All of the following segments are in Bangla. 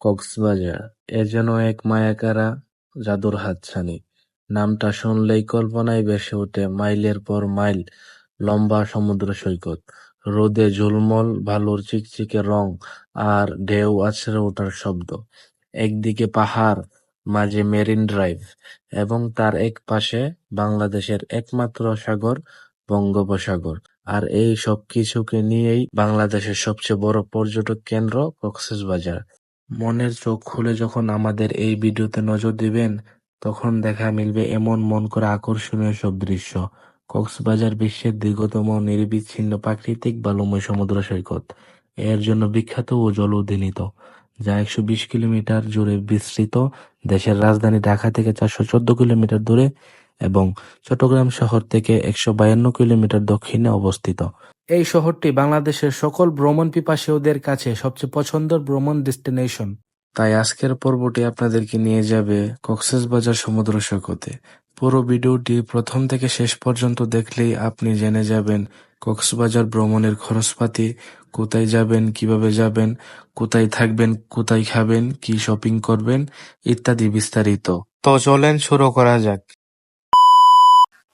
কক্সবাজার এ যেন এক মায়াকাড়া জাদুর হাতছানি। নামটা শুনলেই কল্পনায় ভেসে ওঠে মাইলের পর মাইল লম্বা সমুদ্র সৈকত, রোদে ঝুলমল বালুর চিকচিকে রং আর ঢেউ আছড়ে ওঠার শব্দ। একদিকে পাহাড়, মাঝে মেরিন ড্রাইভ, এবং তার এক পাশে বাংলাদেশের একমাত্র সাগর বঙ্গোপসাগর। আর এই সব কিছুকে নিয়েই বাংলাদেশের সবচেয়ে বড় পর্যটক কেন্দ্র কক্সবাজার। মনের চোখ খুলে যখন আমাদের এই ভিডিওতে নজর দিবেন, তখন দেখা মিলবে এমন মন করা আকর্ষণীয় সব দৃশ্য। কক্সবাজার বিশ্বের দীর্ঘতম নিরবিচ্ছিন্ন প্রাকৃতিক বালুময় সমুদ্র সৈকত, এর জন্য বিখ্যাত ও জলউদ্দিনিত, যা 120 কিলোমিটার জুড়ে বিস্তৃত। দেশের রাজধানী ঢাকা থেকে 414 কিলোমিটার দূরে এবং চট্টগ্রাম শহর থেকে 152 কিলোমিটার দক্ষিণে অবস্থিত। এই শহরটি বাংলাদেশের সকল ভ্রমণ পিপাসুদের কাছে সবচেয়ে পছন্দের ভ্রমণ ডেস্টিনেশন। তাই আজকের পর্বটি আপনাদেরকে নিয়ে যাবে কক্সবাজার সমুদ্র সৈকতে। পুরো ভিডিওটি প্রথম থেকে শেষ পর্যন্ত দেখলেই আপনি জেনে যাবেন কক্সবাজার ভ্রমণের খরচপাতি, কোথায় যাবেন, কিভাবে যাবেন, কোথায় থাকবেন, কোথায় খাবেন, কি শপিং করবেন ইত্যাদি বিস্তারিত। তো চলেন শুরু করা যাক।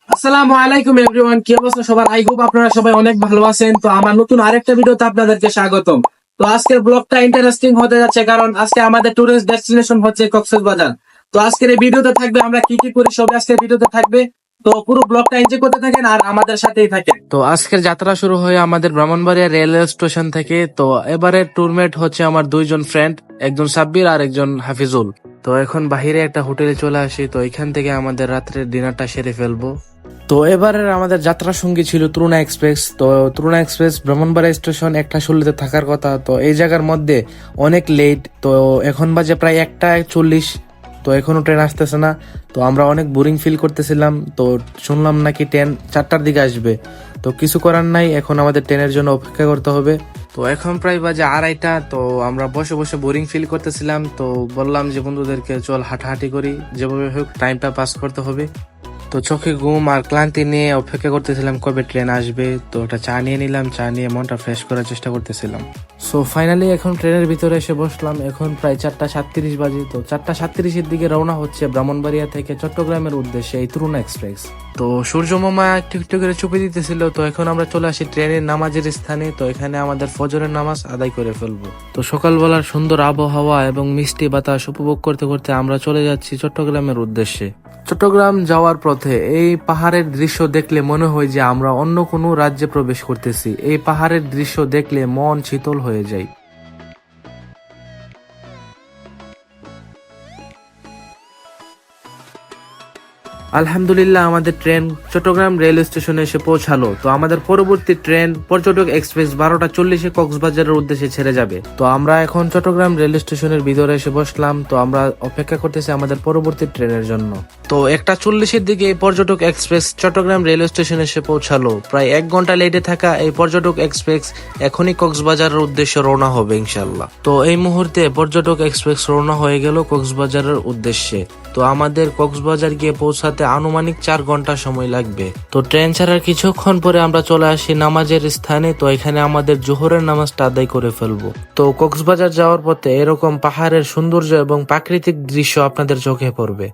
আসসালামু আলাইকুম এভরিওয়ান, কি অবস্থা সবার? আই হোপ আপনারা সবাই অনেক ভালো আছেন। তো আমার নতুন আরেকটা ভিডিওতে আপনাদেরকে স্বাগতম। তো আজকের ব্লগটা ইন্টারেস্টিং হতে যাচ্ছে, কারণ আজকে আমাদের টুরিস্ট ডেস্টিনেশন হচ্ছে কক্সবাজার। তো আজকের এই ভিডিওতে থাকবে আমরা কি কি করি, সবই আজকের ভিডিওতে থাকবে। তো পুরো ব্লগটা এনজয় করতে থাকেন আর আমাদের সাথেই থাকেন। তো আজকের যাত্রা শুরু হয় আমাদের ব্রাহ্মণবাড়িয়া রেলওয়ে স্টেশন থেকে। তো এবারে ট্যুরমেট হচ্ছে আমার দুইজন ফ্রেন্ড, একজন সাব্বির আর একজন হাফিজুল। তো এখন বাহিরে একটা হোটেলে চলে আসি, তো এখান থেকে আমাদের রাত্রের ডিনারটা সেরে ফেলবো। তো এবারের আমাদের যাত্রা সঙ্গী ছিল তরুণা এক্সপ্রেস। তো তরুণা এক্সপ্রেস ব্রাহ্মণবাড়িয়া স্টেশন 1:16 থাকার কথা, তো এই জায়গার মধ্যে অনেক লেট। তো এখন বাজে প্রায় 1:40, তো এখনো ট্রেন আসতেছে না। তো আমরা অনেক বোরিং ফিল করতেছিলাম। তো শুনলাম নাকি ট্রেন 4টার দিকে আসবে। তো কিছু করার নাই, এখন আমাদের ট্রেনের জন্য অপেক্ষা করতে হবে। তো এখন প্রায় বাজে 2:30। তো আমরা বসে বসে বোরিং ফিল করতেছিলাম। তো বললাম যে বন্ধুদেরকে চল হাঁটাহাঁটি করি, যেভাবে হোক টাইমটা পাস করতে হবে। তো চোখে ঘুম আর ক্লান্তি নিয়ে অপেক্ষা করতেছিলাম কবে ট্রেন আসবে। তো একটা চা নিয়ে নিলাম, চা নিয়ে মনটা ফ্রেশ করার চেষ্টা করতেছিলাম। সো ফাইনালি এখন ট্রেনের ভিতরে এসে বসলাম। এখন প্রায় 4:37 বাজে। তো 4:37-এর দিকে রওনা হচ্ছে ব্রাহ্মণবাড়িয়া থেকে চট্টগ্রামের উদ্দেশ্যে এই তরুণা এক্সপ্রেস। তো সূর্য মামা একটু একটু করে চুপে দিতেছিল। তো এখন আমরা চলে আসি ট্রেনের নামাজের স্থানে। তো এখানে আমাদের ফজরের নামাজ আদায় করে ফেলবো। তো সকালবেলার সুন্দর আবহাওয়া এবং মিষ্টি বাতাস উপভোগ করতে করতে আমরা চলে যাচ্ছি চট্টগ্রামের উদ্দেশ্যে। চট্টগ্রাম যাওয়ার পথে এই পাহাড়ের দৃশ্য দেখলে মনে হয় যে আমরা অন্য কোনো রাজ্যে প্রবেশ করতেছি। এই পাহাড়ের দৃশ্য দেখলে মন শীতল হয়ে যায়। আলহামদুলিল্লাহ আমাদের ট্রেন চট্টগ্রাম রেল স্টেশনে এসে পৌঁছালো। তো আমাদের পরবর্তী ট্রেন পর্যটক এক্সপ্রেস 12:40 কক্সবাজারের উদ্দেশ্যে ছেড়ে যাবে। তো আমরা এখন চট্টগ্রাম রেল স্টেশনের ভিতরে এসে বসলাম। তো আমরা অপেক্ষা করতেছি আমাদের পরবর্তী ট্রেনের জন্য। তো 1:40-এর দিকে এই পর্যটক এক্সপ্রেস চট্টগ্রাম রেল স্টেশনে এসে পৌঁছালো। প্রায় 1 ঘন্টা লেটে থাকা এই পর্যটক এক্সপ্রেস এখনই কক্সবাজারের উদ্দেশ্যে রওনা হবে ইনশাল্লাহ। তো এই মুহূর্তে পর্যটক এক্সপ্রেস রওনা হয়ে গেল কক্সবাজারের উদ্দেশ্যে। তো আমাদের কক্সবাজার গিয়ে পৌঁছাতে আনুমানিক 4 ঘন্টা সময় লাগবে। তো ট্রেন ছাড়ার কিছুক্ষণ পরে আমরা চলে আসি নামাজের স্থানে। তো এখানে আমাদের জোহরের নামাজটা আদায় করে ফেলবো। তো কক্সবাজার যাওয়ার পথে এরকম পাহাড়ের সৌন্দর্য এবং প্রাকৃতিক দৃশ্য আপনাদের চোখে পড়বে।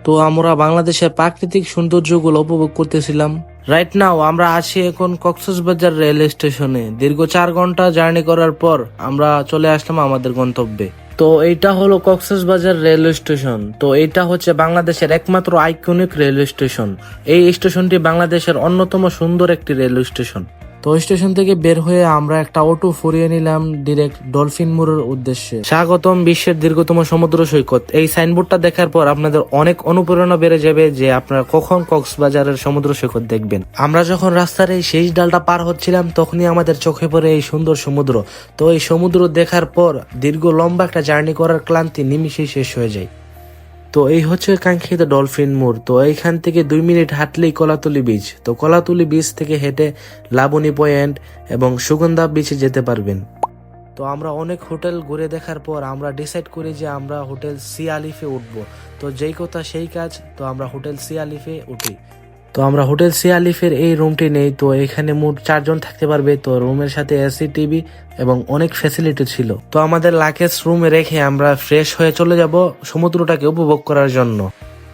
তো আমরা বাংলাদেশের প্রাকৃতিক সৌন্দর্যগুলো উপভোগ করতেছিলাম। রাইট নাও আমরা আছি এখন কক্সবাজার রেল স্টেশনে। দীর্ঘ 4 ঘন্টা জার্নি করার পর আমরা চলে আসলাম আমাদের গন্তব্যে। তো এইটা হলো কক্সবাজার রেলওয়ে স্টেশন। তো এটা হচ্ছে বাংলাদেশের একমাত্র আইকনিক রেলওয়ে স্টেশন। এই স্টেশনটি বাংলাদেশের অন্যতম সুন্দর একটি রেলওয়ে স্টেশন। তো স্টেশন থেকে বের হয়ে আমরা একটা অটো ফুরিয়ে নিলাম ডিরেক্ট ডলফিন মোড়ের উদ্দেশ্যে। স্বাগতম বিশ্বের দীর্ঘতম সমুদ্র সৈকত। এই সাইনবোর্ডটা দেখার পর আপনাদের অনেক অনুপ্রেরণা বেড়ে যাবে যে আপনারা কখন কক্সবাজারের সমুদ্র সৈকত দেখবেন। আমরা যখন রাস্তার এই শেষ ডালটা পার হচ্ছিলাম তখনই আমাদের চোখে পড়ে এই সুন্দর সমুদ্র। তো এই সমুদ্র দেখার পর দীর্ঘ লম্বা একটা জার্নি করার ক্লান্তি নিমিশেই শেষ হয়ে যায়। তো এই হচ্ছে কাঙ্ক্ষিত ডলফিন মোড়। তো এইখান থেকে 2 মিনিট হাঁটলেই কলাতলি বিচ। তো কলাতলি বিচ থেকে হেঁটে লাবণী পয়েন্ট এবং সুগন্ধা বিচে যেতে পারবেন। তো আমরা অনেক হোটেল ঘুরে দেখার পর আমরা ডিসাইড করি যে আমরা হোটেল সি আলিফে উঠবো। তো যেই কথা সেই কাজ, তো আমরা হোটেল সি আলিফে উঠি। তো আমরা হোটেল সি আলিফের এই রুমটি নেই, তো এখানে মোট 4 জন থাকতে পারবে। তো রুমের সাথে এসি, টিভি এবং অনেক ফ্যাসিলিটি ছিল। তো আমাদের লাগেজ রুমে রেখে আমরা ফ্রেশ হয়ে চলে যাব সমুদ্রটাকে উপভোগ করার জন্য।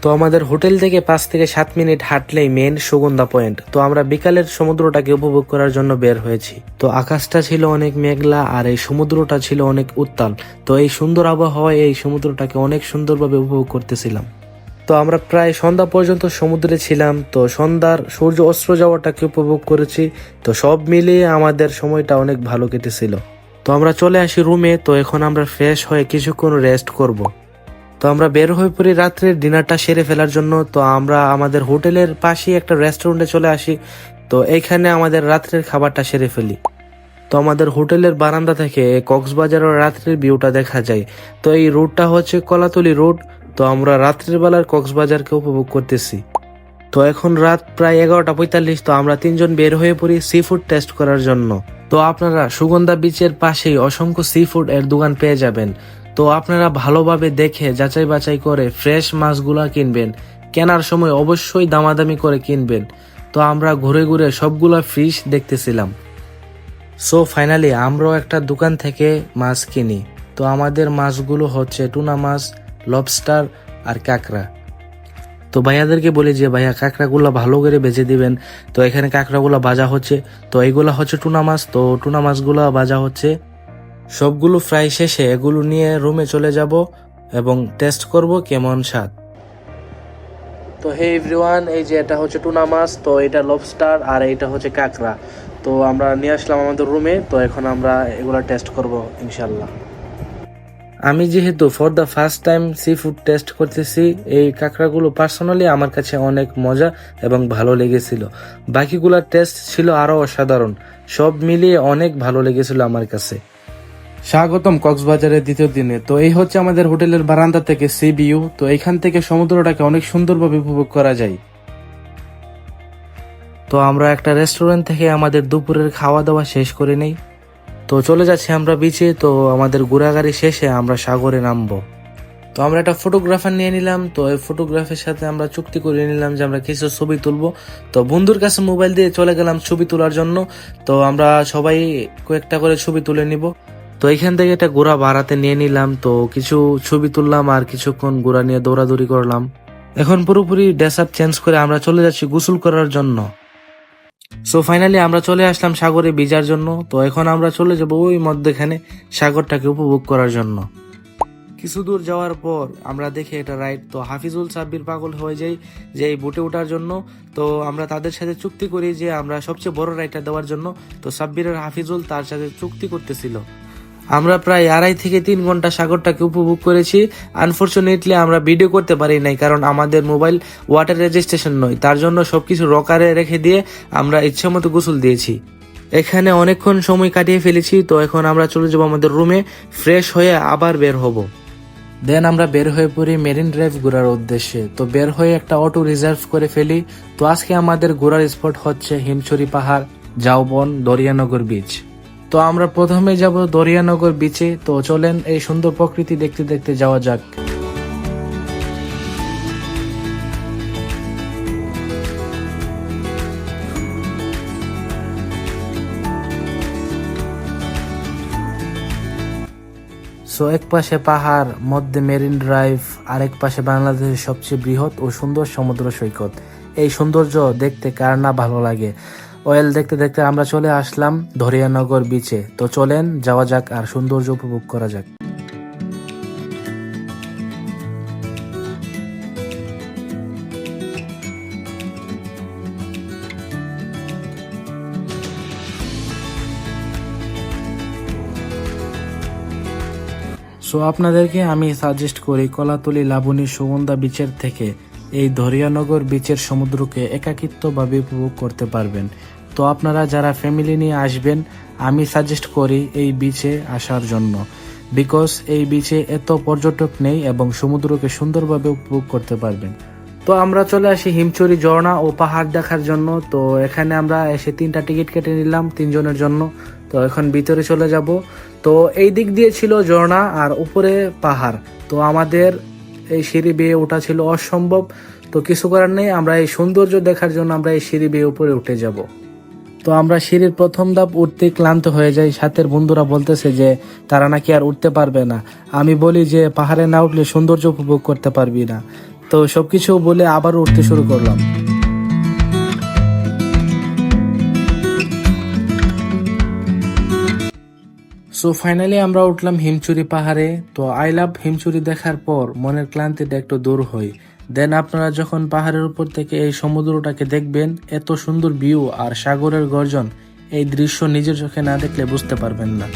তো আমাদের হোটেল থেকে 5 থেকে 7 মিনিট হাঁটলেই মেন সুগন্ধা পয়েন্ট। তো আমরা বিকালের সমুদ্রটাকে উপভোগ করার জন্য বের হয়েছি। তো আকাশটা ছিল অনেক মেঘলা আর এই সমুদ্রটা ছিল অনেক উত্তাল। তো এই সুন্দর আবহাওয়ায় এই সমুদ্রটাকে অনেক সুন্দরভাবে উপভোগ করতেছিলাম। তো আমরা প্রায় সন্ধ্যা পর্যন্ত সমুদ্রে ছিলাম। তো সন্ধ্যার সূর্য অস্ত যাওয়াটাকে উপভোগ করেছি। তো সব মিলিয়ে আমাদের সময়টা অনেক ভালো কেটেছিল। তো আমরা চলে আসি রুমে। তো এখন আমরা ফ্রেশ হয়ে কিছুক্ষণ রেস্ট করব। তো আমরা বের হয়ে পড়ি রাত্রের ডিনারটা সেরে ফেলার জন্য। তো আমরা আমাদের হোটেলের পাশেই একটা রেস্টুরেন্টে চলে আসি। তো এইখানে আমাদের রাত্রের খাবারটা সেরে ফেলি। তো আমাদের হোটেলের বারান্দা থেকে কক্সবাজারের রাত্রের ভিউটা দেখা যায়। তো এই রোডটা হচ্ছে কলাতলি রোড। তো আমরা রাত্রের বেলার কক্সবাজারকে উপভোগ করতেছি। তো এখন রাত প্রায় 11:45। তো আমরা 3 জন বের হয়ে পড়ি সি ফুড টেস্ট করার জন্য। তো আপনারা সুগন্ধা বিচের পাশেই অসংখ্য সি ফুড এর দোকান পেয়ে যাবেন। তো আপনারা ভালোভাবে দেখে যাচাই বাছাই করে ফ্রেশ মাছগুলা কিনবেন। কেনার সময় অবশ্যই দামাদামি করে কিনবেন। তো আমরা ঘুরে ঘুরে সবগুলা ফিশ দেখতেছিলাম। সো ফাইনালি আমরাও একটা দোকান থেকে মাছ কিনি। তো আমাদের মাছগুলো হচ্ছে টুনা মাছ, লবস্টার আর কাঁকড়া। তো ভাইয়াদেরকে বলি যে ভাইয়া কাঁকড়াগুলো ভালো করে বেজে দিবেন। তো এখানে কাঁকড়াগুলো ভাজা হচ্ছে। তো এইগুলো হচ্ছে টুনা মাছ। তো টুনা মাছগুলো ভাজা হচ্ছে। সবগুলো ফ্রাই শেষে এগুলো নিয়ে রুমে চলে যাব এবং টেস্ট করব কেমন স্বাদ। তো হে এভরিওয়ান, এই যে এটা হচ্ছে টুনা মাছ, তো এটা লবস্টার আর এটা হচ্ছে কাঁকড়া। তো আমরা নিয়ে আসলাম আমাদের রুমে। তো এখন আমরা এগুলা টেস্ট করব ইনশাল্লাহ। আমি যেহেতু for the first time sea food taste করতেছি, এই কাঁকড়াগুলো পার্সোনালি আমার কাছে অনেক মজা এবং ভালো লেগেছিল। বাকিগুলোর টেস্ট ছিল আরো অসাধারণ। সব মিলিয়ে অনেক ভালো লেগেছিল আমার কাছে। স্বাগতম কক্সবাজারের দ্বিতীয় দিনে। তো এই হচ্ছে আমাদের হোটেলের বারান্দা থেকে সি ভিউ। তো এখান থেকে সমুদ্রটাকে অনেক সুন্দরভাবে উপভোগ করা যায়। তো আমরা একটা রেস্টুরেন্ট থেকে আমাদের দুপুরের খাওয়া দাওয়া শেষ করে নেই। তো চলে যাচ্ছি আমরা বিচে। তো আমাদের ঘোরাঘুরি শেষে আমরা সাগরে নামবো। তো আমরা একটা ফটোগ্রাফার নিয়ে নিলাম। তো এই ফটোগ্রাফের সাথে আমরা চুক্তি করে নিলাম যে আমরা কিছু ছবি তুলবো। তো বন্ধুর কাছে মোবাইল দিয়ে চলে গেলাম ছবি তোলার জন্য। তো আমরা সবাই কয়েকটা করে ছবি তুলে নিব। তো এখান থেকে একটা ঘোড়া ভাড়াতে নিয়ে নিলাম। তো কিছু ছবি তুললাম আর কিছুক্ষণ ঘোড়া নিয়ে দৌড়াদৌড়ি করলাম। এখন পুরোপুরি ড্রেস আপ চেঞ্জ করে আমরা চলে যাচ্ছি গোসল করার জন্য। সো ফাইনালি আমরা চলে আসলাম সাগরে ভিজার জন্য। তো এখন আমরা চলে যাব ওই মধ্যখানে সাগরটাকে উপভোগ করার জন্য। কিছু দূর যাওয়ার পর আমরা দেখি এটা রাইড। তো হাফিজুল সাব্বির পাগল হয়ে যাই যে এই বোটে ওঠার জন্য। তো আমরা তাদের সাথে চুক্তি করি যে আমরা সবচেয়ে বড় রাইডটা দেওয়ার জন্য। তো সাব্বির আর হাফিজুল তার সাথে চুক্তি করতেছিল। আমরা প্রায় 2.5 থেকে 3 ঘন্টা সাগরটাকে উপভোগ করেছি। আনফরচুনেটলি আমরা ভিডিও করতে পারি নাই, কারণ আমাদের মোবাইল ওয়াটার রেজিস্ট্রেশন নয়। তার জন্য সবকিছু রকারে রেখে দিয়ে আমরা ইচ্ছা মতো গোসল দিয়েছি। এখানে অনেকক্ষণ সময় কাটিয়ে ফেলেছি। তো এখন আমরা চলে যাবো আমাদের রুমে, ফ্রেশ হয়ে আবার বের হব। দেন আমরা বের হয়ে পড়ি মেরিন ড্রাইভ ঘোরার উদ্দেশ্যে। তো বের হয়ে একটা অটো রিজার্ভ করে ফেলি। তো আজকে আমাদের ঘোরার স্পট হচ্ছে হিমছড়ি পাহাড়, ঝাউবন, দরিয়ানগর বিচ। তো আমরা প্রথমে যাব দরিয়ানগর বিচে। তো চলেন এই সুন্দর প্রকৃতি দেখতে দেখতে যাওয়া যাক। সো এক পাশে পাহাড়, মধ্যে মেরিন ড্রাইভ, আরেক পাশে বাংলাদেশের সবচেয়ে বৃহৎ ও সুন্দর সমুদ্র সৈকত। এই সৌন্দর্য দেখতে কার না ভালো লাগে। ওয়েল, দেখতে দেখতে আমরা চলে আসলাম দরিয়ানগর বিচে। তো চলেন যাওয়া যাক আর সৌন্দর্য উপভোগ করা যাক। সো আপনাদেরকে আমি সাজেস্ট করি কলাতলি, লাবণী, সুগন্ধা বিচের থেকে এই দরিয়ানগর বিচের সমুদ্রকে একাকিত্বভাবে উপভোগ করতে পারবেন। তো আপনারা যারা ফ্যামিলি নিয়ে আসবেন, আমি সাজেস্ট করি এই বিচে আসার জন্য। বিকজ এই বিচে এত পর্যটক নেই এবং সমুদ্রকে সুন্দরভাবে উপভোগ করতে পারবেন। তো আমরা চলে আসি হিমছড়ি ঝর্ণা ও পাহাড় দেখার জন্য। তো এখানে আমরা এসে 3টা টিকিট কেটে নিলাম 3 জনের জন্য। তো এখন ভিতরে চলে যাব। তো এই দিক দিয়ে ছিল ঝর্ণা আর উপরে পাহাড়। তো আমাদের এই সিঁড়ি বেয়ে ওঠা ছিল অসম্ভব। তো কিছু করার নেই, আমরা এই সৌন্দর্য দেখার জন্য আমরা এই সিঁড়ি বেয়ে উপরে উঠে যাব। তো আমরা সিঁড়ির প্রথম ধাপ উঠতে ক্লান্ত হয়ে যাই। সাথের বন্ধুরা বলতেছে যে তারা নাকি আর উঠতে পারবে না। আমি বলি যে পাহাড়ে না উঠলে সৌন্দর্য উপভোগ করতে পারবি না। তো সবকিছু বলে আবার উঠতে শুরু করলাম। সো ফাইনালি আমরা উঠলাম হিমচুরি পাহাড়ে। তো আই লাভ হিমচুরি দেখার পর মনের ক্লান্তিটা একটু দূর হয়। দেন আপনারা যখন পাহাড়ের উপর থেকে এই সমুদ্রটাকে দেখবেন, এত সুন্দর ভিউ আর সাগরের গর্জন, এই দৃশ্য নিজের চোখে না দেখলে বুঝতে পারবেন না।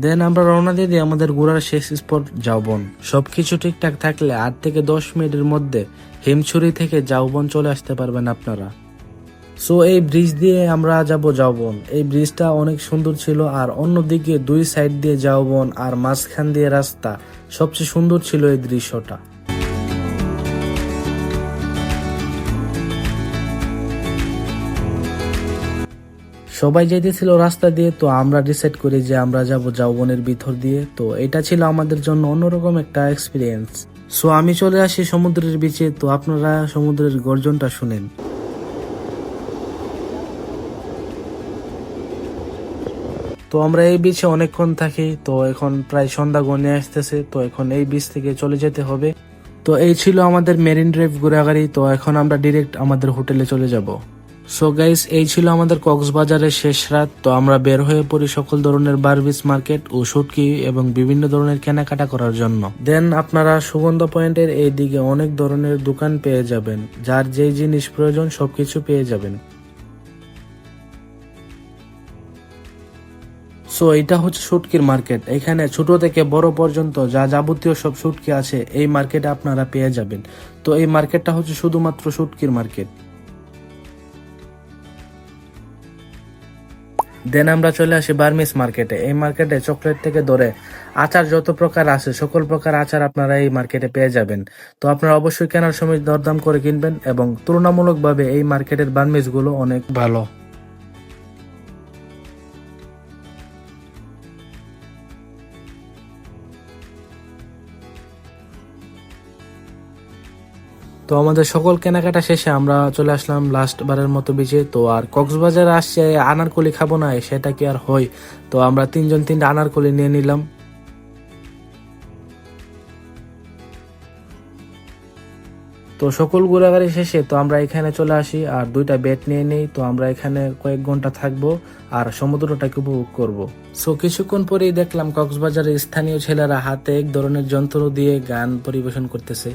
দেন আমরা রওনা দিয়ে দিই আমাদের ঘোরার শেষ স্পট জাউবন। সবকিছু ঠিকঠাক থাকলে 8 থেকে 10 মিনিটের মধ্যে হিমছড়ি থেকে জাউবন চলে আসতে পারবেন আপনারা। সো এই ব্রিজ দিয়ে আমরা যাব জাউবন। এই ব্রিজটা অনেক সুন্দর ছিল, আর অন্যদিকে 2 সাইড দিয়ে জাউবন আর মাঝখান দিয়ে রাস্তা। সবচেয়ে সুন্দর ছিল এই দৃশ্যটা। সবাই যেতেছিল রাস্তা দিয়ে, তো আমরা ডিসাইড করি যে আমরা যাব জাউবনের ভিতর দিয়ে। তো এটা ছিল আমাদের জন্য অন্যরকম একটা এক্সপিরিয়েন্স। সো আমি চলে আসি সমুদ্রের বিচে। তো আপনারা সমুদ্রের গর্জনটা শুনেন। তো আমরা এই বিচে অনেকক্ষণ থাকি। তো এখন প্রায় সন্ধ্যা গনিয়ে আসতেছে। তো এখন এই বিচ থেকে চলে যেতে হবে। তো এই ছিল আমাদের মেরিন ড্রাইভ ঘোরাঘুরি। তো এখন আমরা ডিরেক্ট আমাদের হোটেলে চলে যাব। সো গাইস, এই ছিল আমাদের কক্সবাজারের শেষ রাত। তো আমরা বের হয়ে পড়ি সকল ধরনের বারবিচ মার্কেট ও শুটকি এবং বিভিন্ন ধরনের কেনাকাটা করার জন্য। দেন আপনারা সুগন্ধ পয়েন্টের এই দিকে অনেক ধরনের দোকান পেয়ে যাবেন, যার যেই জিনিস প্রয়োজন সবকিছু পেয়ে যাবেন। সো এটা হচ্ছে শুটকির মার্কেট। এখানে ছোট থেকে বড় পর্যন্ত যা যাবতীয় সব শুটকি আছে এই মার্কেটে আপনারা পেয়ে যাবেন। তো এই মার্কেটটা হচ্ছে শুধুমাত্র শুটকির মার্কেট। দেন আমরা চলে আসি বার্মিস মার্কেটে। এই মার্কেটে চকলেট থেকে ধরে আচার যত প্রকার আছে সকল প্রকার আচার আপনারা এই মার্কেটে পেয়ে যাবেন। তো আপনারা অবশ্যই কেনার সময় দরদাম করে কিনবেন, এবং তুলনামূলকভাবে এই মার্কেটের বার্মিস গুলো অনেক ভালো। তো আমাদের সকল কেনাকাটা শেষে আমরা চলে আসলাম লাস্ট বারের মতো বিচে। তো আর কক্সবাজার আসছে আনারকলি খাবো না সেটা কি আর হয়? তো আমরা 3 জন 3টা আনারকলি নিয়ে নিলাম। তো সকল ঘোরাঘুরি শেষে তো আমরা এখানে চলে আসি আর 2টা বেড নিয়ে নেই। তো আমরা এখানে কয়েক ঘন্টা থাকবো আর সমুদ্রটাকে উপভোগ করব। সো কিছুক্ষণ পরেই দেখলাম কক্সবাজারের স্থানীয় ছেলেরা হাতে এক ধরনের যন্ত্র দিয়ে গান পরিবেশন করতেছে।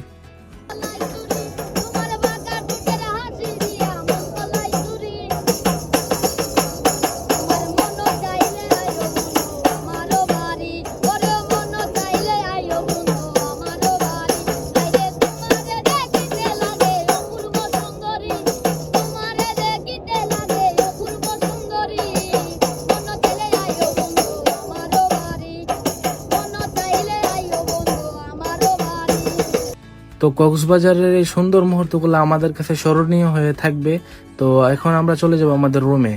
তো কক্সবাজারের এই সুন্দর মুহূর্তগুলো আমাদের কাছে স্মরণীয় হয়ে থাকবে। তো এখন আমরা চলে যাব আমাদের রুমে।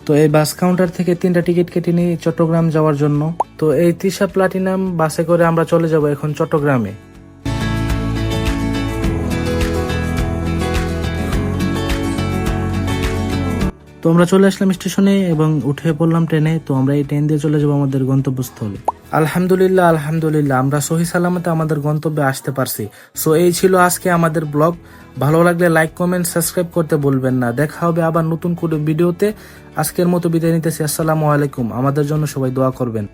তো এই বাস কাউন্টার থেকে 3টা টিকিট কেটে নিই চট্টগ্রাম যাওয়ার জন্য। তো এই তৃষা প্লাটিনাম বাসে করে আমরা চলে যাব এখন চট্টগ্রামে। তো আমরা চলে আসলাম স্টেশনে এবং উঠে পড়লাম ট্রেনে। তো আমরা এই ট্রেন দিয়ে চলে যাবো আমাদের গন্তব্যস্থলে। আলহামদুলিল্লাহ আলহামদুলিল্লাহ আমরা সহি সালামতে আমাদের গন্তব্যে আসতে পারছি। সো এই ছিল আজকে আমাদের ব্লগ। ভালো লাগলে লাইক কমেন্ট সাবস্ক্রাইব করতে ভুলবেন না। দেখা হবে আবার নতুন কোনো ভিডিওতে। আজকের মতো বিদায় নিতেছি। আসসালামু আলাইকুম। আমাদের জন্য সবাই দোয়া করবেন।